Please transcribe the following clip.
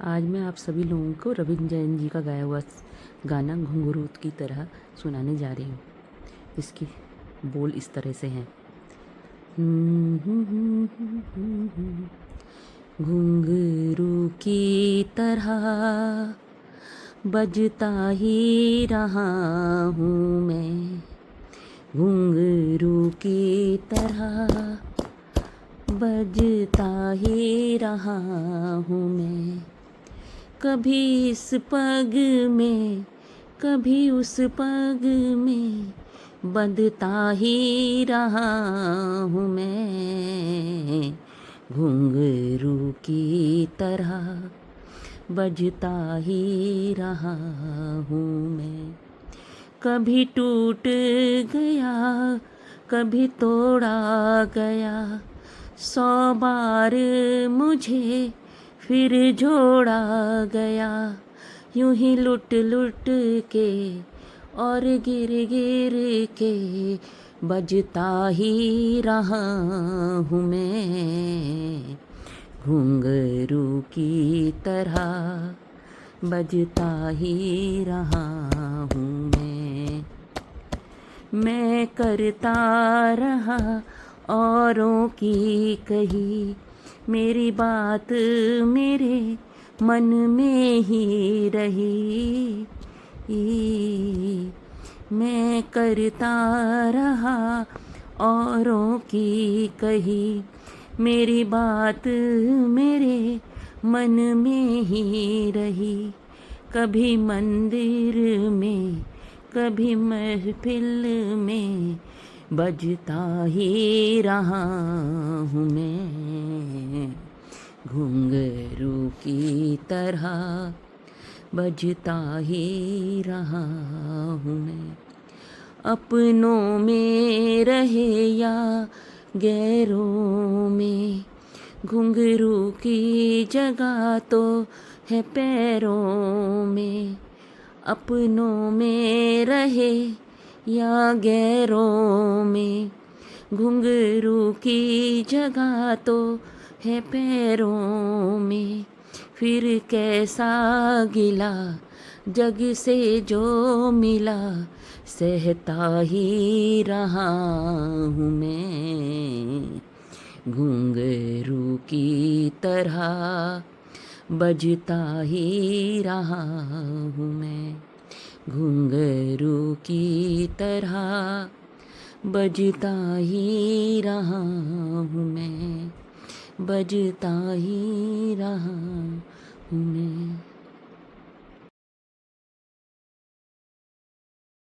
आज मैं आप सभी लोगों को रविंद्र जैन जी का गाया हुआ गाना घुंघरू की तरह सुनाने जा रही हूँ। इसकी बोल इस तरह से हैं। घुंघरू की तरह बजता ही रहा हूँ मैं, घुंघरू की तरह बजता ही रहा हूँ मैं। कभी इस पग में कभी उस पग में बंधता ही रहा हूँ मैं, घुंघरू की तरह बजता ही रहा हूँ मैं। कभी टूट गया कभी तोड़ा गया, 100 बार मुझे फिर जोड़ा गया। यूं ही लुट लुट के और गिर गिर के बजता ही रहा हूँ मैं, घुंघरू की तरह बजता ही रहा हूँ मैं करता रहा औरों की कही, मेरी बात मेरे मन में ही रही। मैं करता रहा औरों की कही, मेरी बात मेरे मन में ही रही। कभी मंदिर में कभी महफिल में बजता ही रहा हूँ मैं, घुंघरू की तरह बजता ही रहा हूँ मैं। अपनों में रहे या गैरों में, घुंघरू की जगह तो है पैरों में। अपनों में रहे या गैरों में, घुंघरू की जगह तो है पैरों में। फिर कैसा गिला जग से जो मिला, सहता ही रहा हूँ मैं, घुंघरू की तरह बजता ही रहा हूँ मैं, घुंघरू की तरह बजता ही रहा हूँ मैं, बजता ही रहा हूँ मैं।